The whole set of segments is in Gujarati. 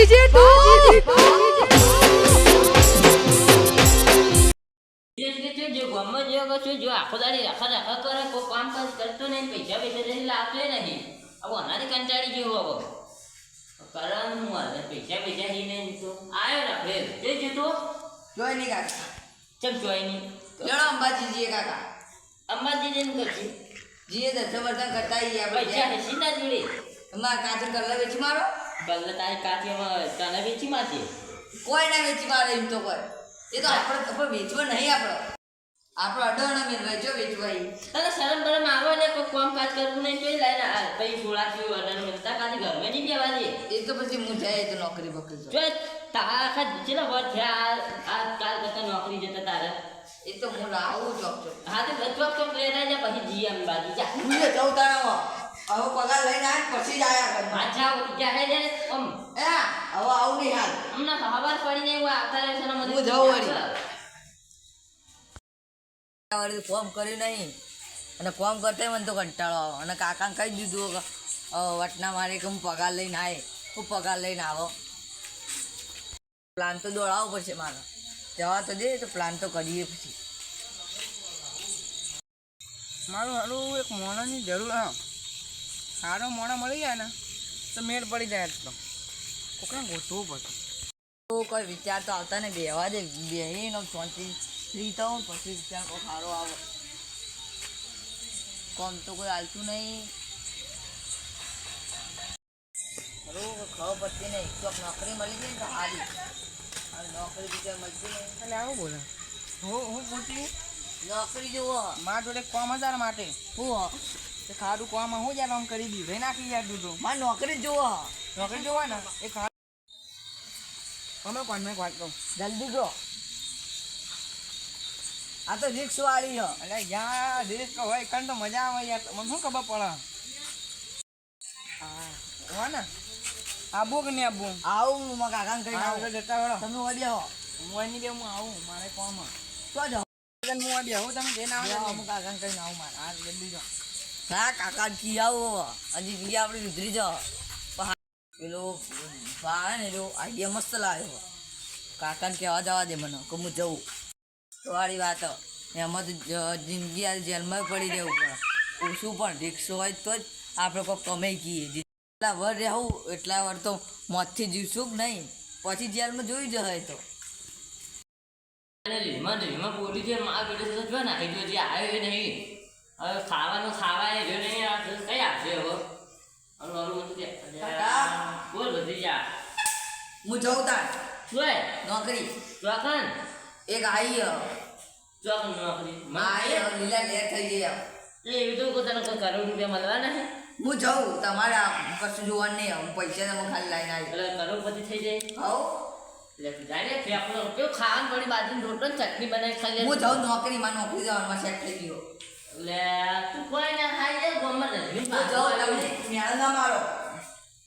DJ જો ગમત જો કશું જો આખો દાડી આખા કરે કોઈ કામ કાજ કરતો નહીં પૈસા જઈને લાગલે નહીં હવે અનાથી કંટાળી જેવો હવે કરવાનું મારે પૈસા જઈને તો આવ્યો રાખે તે જીતો જોઈ નહીં કાકા ચમ જોઈ નહીં લેણો અંબાજી જીએ કાકા અંબાજી જઈને કરશે જીએ દર્શન કરતા આવીએ પૈસા આપણે હસી ના જોડે અમાર કાચર કલર વેચી મારો કલ્લે તારી કાચીમાં તને વેચી મારશે કોઈ ના વેચી મારે એમ તો કોઈ એ તો આપણે વેચવા નહીં આપણો અડોણા મેં વેચો વેચવાઈ તને શરમ બરમ આવે ને કોઈ કામ કાજ કરવું નહીં તોય લઈને પછી થોડા અડન મિલતા કાથી ઘરમાં નહીં બેવા દે એ તો પછી હું જાય તો નોકરી બકરી જો તારા આખા જેટલા વર્ષ થયા આ કાલ કરતા નોકરી જતા તારા એ તો હું લાવું ચોક હા તો ચોક લેતા જા પછી જી એમ બાજી જા હું જે જઉં તારા હવે પગાર લઈને આવે પછી જ આયા કર પાછા જાહે જાય ઓમ એ હવે આવું નહીં હાલ હમણાં ખબર પડી નહીં હોય આવતા રહેશે ને હું જઉં વળી. ફોર્મ કર્યું નહીં અને ફોર્મ કરતા મને તો કંટાળો આવે અને કાકાને કહી દીધું કે વટના મારે કે હું પગાર લઈને આવે હું પગાર લઈને આવો પ્લાન તો દોડાવવો પડશે મારે જવા તો દે તો પ્લાન તો કરીએ પછી મારું હારું એક મોણાની જરૂર હા સારો મોણા મળી જાય ને તો મેળ પડી જાય તો કોકને ગોતવું પડશે તો કોઈ વિચાર તો આવતા ને બેવા દે બેહીને શાંતિ ફ્રી થવું પછી વિચાર કોઈ સારો આવે કોમ તો કોઈ હાલતું નહીં ખબર પડતી નહીં ચોક નોકરી મળી જાય ને તો હારી અને નોકરી બીજા મળતી નહીં એટલે આવું બોલે હું પૂછી નોકરી જુઓ મારા જોડે કોમ હજાર માટે હું તે ખાડું કોમ હું યાર આમ કરી દીધું નાખી યાર દીધું મારે નોકરી જુઓ નોકરી જોવા ને એ ખાડું અમે કોણ મેં વાત કહું જલ્દી જો આ તો રિક્સ વાળી છે એટલે યાર દેશ હોય કણ તો મજા આવે યાર મને શું ખબર પડે હા હો ને આબુ કે નહીં આબુ આવું હું મારા કાકાને કહીને આવું આવું જતા વેળો તમે હોય બેહો હું એની બે હું આવું મારે કોમ તો જાઓ હું બે હું તમે જઈને હું આવો કાકાને કહીને આવું મારે હા જલ્દી જાઓ હા કાકા કી આવો હજી કી આપણે ઉતરી જાઓ પેલો ભાઈ ને એનો આઈડિયા મસ્ત લાવ્યો કાકાને કહેવા જવા દે મને કે હું જઉં તો વાળી વાત એમાં તો જિંદગી આ જેલમાં પડી રહેવું પડે ઓછું પણ રિક્સ હોય તો જ આપણે કોઈ કમાઈ કહીએ જેટલા વર રહેવું એટલા વર તો મોતથી જીવશું જ નહીં પછી જેલમાં જોઈ જવાય તો રીમાં બોલી છે માર બેટો તો જો નાખી દો જે આવ્યો એ નહીં હવે ખાવાનું ખાવાય જો નહીં આ કઈ આપશે હવે અરું મત બોલ બધી જા હું જઉં તાર જોય નોકરી ચોકન એક આવી ચોકન નોકરી લીલા લેર થઈ ગયા એવી તો કોઈ તને કોઈ કરોડ રૂપિયા મળવાના છે હું જઉં તમારે કશું જોવાનું નહીં હું પૈસા તમે ખાલી લાઈને આવી એટલે કરોડપતિ થઈ જાય હવ એટલે જાય ફેફડો કેવું ખાવાનું પડી બાજુ રોટલો ચટણી બનાવી ખાઈ હું જાઉં નોકરીમાં નોકરી જવામાં સેટ થઈ ગયો એટલે તું કોઈ ના ખાઈ જાય ગમત હું જાઉં તમને મેળ ના મારો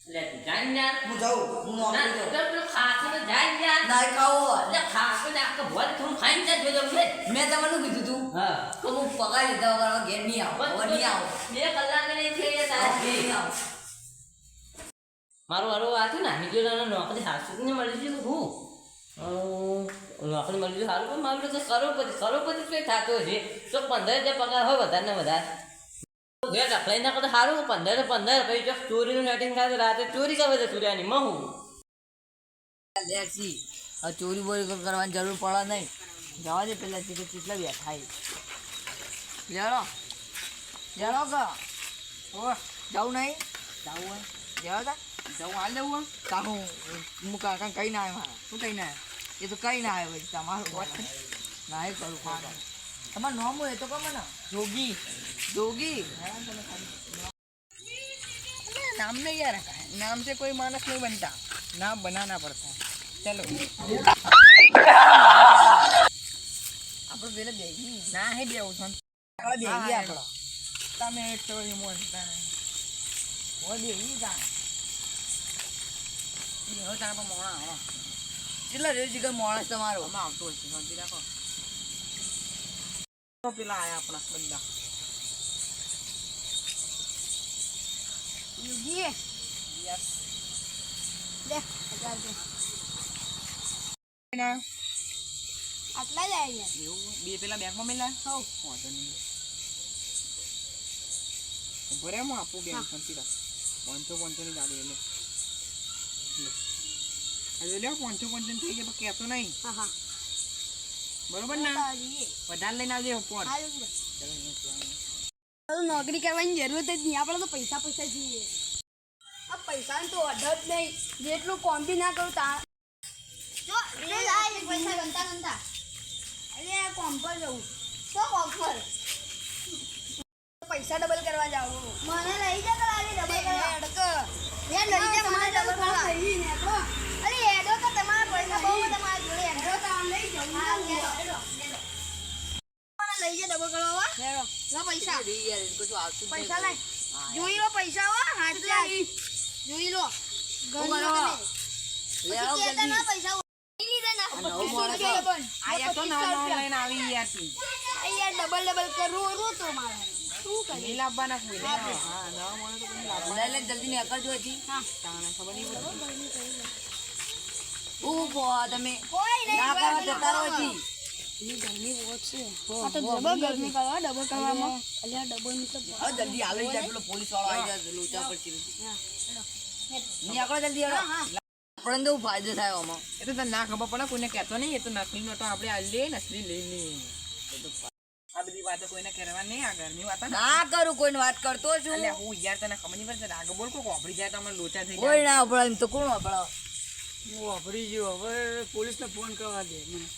એટલે તું જાય યાર હું જાઉં હું નોકરી જાઉં પેલું ખાતું તો જાય યાર ના ખાવો એટલે ખાતું ને આખો ભર થોડું ખાઈને જાય જોજો છે મેં તમને શું કીધું તું હા કે હું પગાર લીધા વગર ઘેર નહીં આવું હવે નહીં આવું 2 કલાક નહીં થઈ તારે નહીં આવું મારું આ થયું ને હિજોરાનો નોકરી હાસું ને મળી ગયું હું નોકરી મળી ગયું સારું પણ મારું તો કરોડપતિ કઈ થતો છે તો 15,000 પગાર હોય વધારે ને વધારે ઘેર રખલાઈ ના કરતા સારું 15 પછી જો ચોરીનું સેટિંગ થાય તો રાતે ચોરી કરે છે સૂર્યાની મહુ લેસી હવે ચોરી બોરી કરવાની જરૂર પડે નહીં જવા દે પેલા કેટલા બેઠા થાય લેણો લેણો કા ઓ જાઉં નહીં જાવું હોય જવા તા જવું હાલ દેવું તા હું કાકા કઈ ના આવે મારા શું કહીને એ તો કઈ ના આવે પછી તમારું ના એ કરું ખાવાનું તમારું નામ હોય એ તો કહો ને જોગી જોગી नाम नहीं यार नाम से कोई मानस नहीं बनता नाम बनाना पड़ता है चलो આપણે પેલા બેગી ना है बेऊ छन આપણે બેગી આપણો તમે એક તો મોટા ને ઓ બેગી તા હવે તારા પર મોણા આવો કેટલા રેજ કે માણસ તમારો આમાં આવતો હોય છે શાંતિ રાખો તો પેલા આયા આપણા બંદા Yugi. યસ Dah, ના આટલા જ આવ્યા એવું બે પેલા બેગમાં મેલા હો વાંધો નહીં ઉભો રે હું આપું બેન શાંતિ રાખ 500 ની ગાડી એટલે હવે લ્યો 500 થઈ જાય પણ કહેતો નહીં હા હા બરોબર ને વધારે લઈને આવજે ફોન નોકરી કરવાની જરૂરત જ નહીં આપણે તો પૈસા પૈસા છીએ આ પૈસાનો તો અડર જ નહીં જેટલું કોમ બી ના કરું તા જો પૈસા ગણતા ગણતા અરે આ કોમ પર જવું શું કોમ પર પૈસા ડબલ કરવા જાવ મને લઈ જા તો આલી ડબલ કરવા અડક યાર લઈ જા મને ડબલ કરવા થઈ ને કો અરે એડો તો તમારા પૈસા બહુ તમારા જોડે એડો તો આમ લઈ જાવ હા લઈ જા ડબલ કરવા લો પૈસા પૈસા લાય જોઈ લો પૈસા હો હાથ જોઈ લો પૈસા આયા તો ના લઈને આવી યાર તું ડબલ ડબલ કરું રૂ તો મારે શું કરી નહીં લાવવાના કોઈ હા ના મને તો કોઈ લાવવાના લઈ જલ્દી ને અકલ જોઈતી હા તાણે ખબર નહીં પડતી ઉભો તમે કોઈ નહીં ના કરવા જતા રહો છી આ તો ડબલ ગરમી કરવા ડબલ કરવામાં અલ્યા ડબલ મતલબ હવે જલ્દી આવી જાય પેલો પોલીસ વાળો આવી જાય લોચા પડતી ની આકડો જલ્દી હેડો આપણને તો ફાયદો થાય આમાં એ તો તને ના ખબર પડે કોઈને કહેતો નહીં એ તો નકલી નોટો આપણે આ લે નકલી લઈને આ બધી વાતો કોઈને કરવા નહીં આ ઘરની વાતો ના કરું કોઈને વાત કરતો છું એટલે હું યાર તને ખબર નહીં પડશે આગળ બોલ કોઈ વાપરી જાય તો અમે લોચા થઈ કોઈ જાય ના વપરાય એમ તો કોણ વપરાવ હું વાપરી ગયો હવે પોલીસને ફોન કરવા દે મને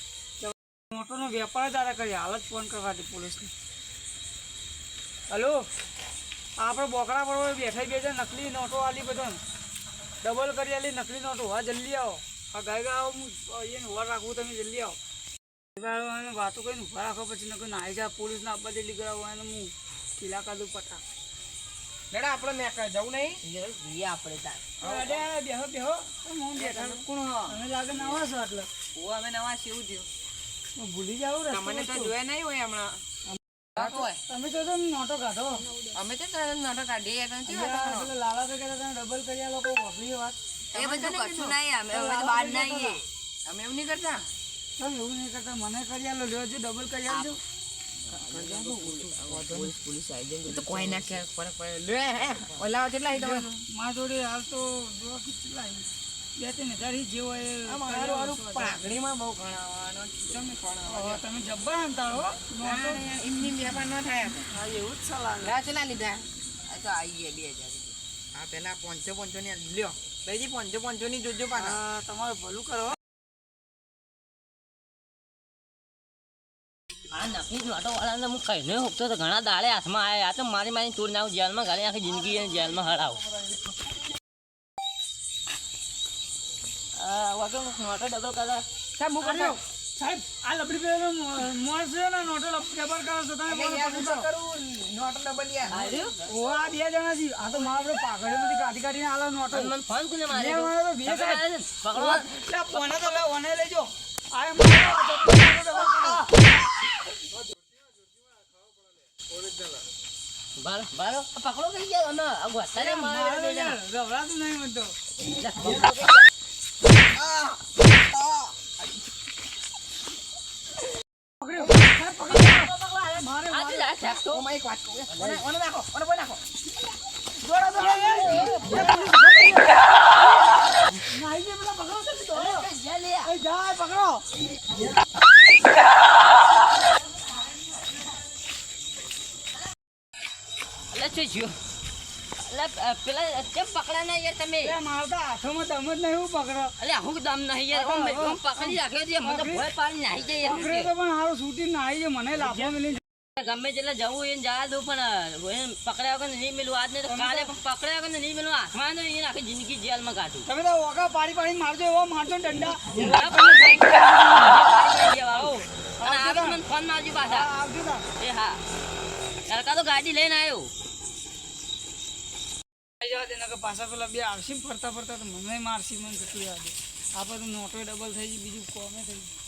મોટોનો વેપાર તારા કરી હાલ જ ફોન કરવા દે પોલીસને હલો આપણે બોકડા પર બેઠા બે છે નકલી નોટો આલી બધા ડબલ કરી આલી નકલી નોટો હા જલ્દી આવો આ ગાય આવો હું એને ઉભા રાખું તમે જલ્દી આવો વાતો કરીને ઉભા રાખો પછી નકર નાઈ જા પોલીસને આપવા જેટલી કરાવો એને હું કિલ્લા કાદું પટા લેડા આપણે મેં જવું નહીં જોઈએ આપણે તાર બેહો બેહો હું બેઠા કોણ અમે લાગે નવા છો એટલે ઓ અમે નવા શિવ થયો હું ભૂલી જાઉં તમને તો જોયા નહીં હોય હમણાં તમે તો નોટો કાઢો અમે તો તને નોટો કાઢીએ યાર તને કેવી વાતો કરો? લાલા તો કહેતા તમે ડબલ કરી આ લોકો વાપરી વાત એ બધું કશું નહીં અમે હવે તો બહાર ના આવીએ અમે એવું નહીં કરતા તમે એવું નહીં કરતા મને કરી આલો લ્યો છો ડબલ કરી આલજો પોલીસ આવી જાય તો કોઈ ના કે ફરક પડે લે હે ઓલા કેટલા હી તમારે મારા જોડે હાલ તો જો કેટલા 2-3 હજાર જેવો એ અમારું વાળું પાઘડીમાં બહુ ઘણાવાનો તમે ઘણાવાનો તમે જબ્બર અંતારો એમની વેપાર ન થાય હા એવું જ સલાહ લા ચલા લીધા આ તો આવી ગયા 2000 આ પેલા 500 ની લ્યો લઈજી 500 ની જોજો પાછા હા તમારું ભલું કરો આ નકલી નોટો વાળાને હું કહીને હોકતો તો ઘણા દાડે હાથમાં આવ્યા આ તો મારી મારી તોડ નાખું જેલમાં ગાળી આખી જિંદગી એને જેલમાં હરાવું વગર નોટો ડબલ કરવા સાહેબ હું કરતો સાહેબ આ લપડી પેલો મોસ છે ને નોટો ડબલ કરો છો તમે મને પકડી દો. કરું નોટ ડબલ યાર ઓ આ 2 જણા છે આ તો મારા આપણે પાઘડી બધી કાઢી કાઢીને આલો નોટો મને ફોન કોને મેં માર્યો માર્યો તો 2 સાહેબ પકડો લે ફોને તો લે ઓને લેજો આ બારો બારો આ પકડો કઈ ગયા અમે આ ગોતાને માર્યો બે જણા. ગભરાતું નહીં મને તો આ તો જા થાકતો. ઓમાં એક વાત કહું ઓને નાખો ઓને બોલ નાખો જાય પકડો અલા શું થયું? અલા પેલા કેમ પકડા ના યાર તમે મારા તો હાથોમાં દમ જ નહીં હું પકડો અલ્યા હું દમ નહીં યાર આમ પકડી રાખ્યો છે મને તો ભોય પાડી નાહી જાય પકડે તો પણ હારું છૂટી ના આવી મને લાભો મિલી ગમે તેટલે જવું એને જવા દઉં પણ એને પકડ્યા વગર નહીં મિલવું આજ નહીં તો કાલે પણ પકડ્યા વગર નહીં મિલવું હાથમાં તો એને આખી જિંદગી જેલમાં કાઢું તમે તો ઓગા પાડી પાડી મારજો એવો મારજો ને દંડા અને આવે મને ફોન મારજો પાછા આવજો તા એ હા સરકાર તો ગાડી લઈને આવ્યો જવા દે નકર પાછા પેલા બે આવશે ને ફરતા ફરતા તો મને મારસી મને જતી જવા દે આપણે તો નોટો ડબલ થઈ ગઈ બીજું કોમે થઈ ગયું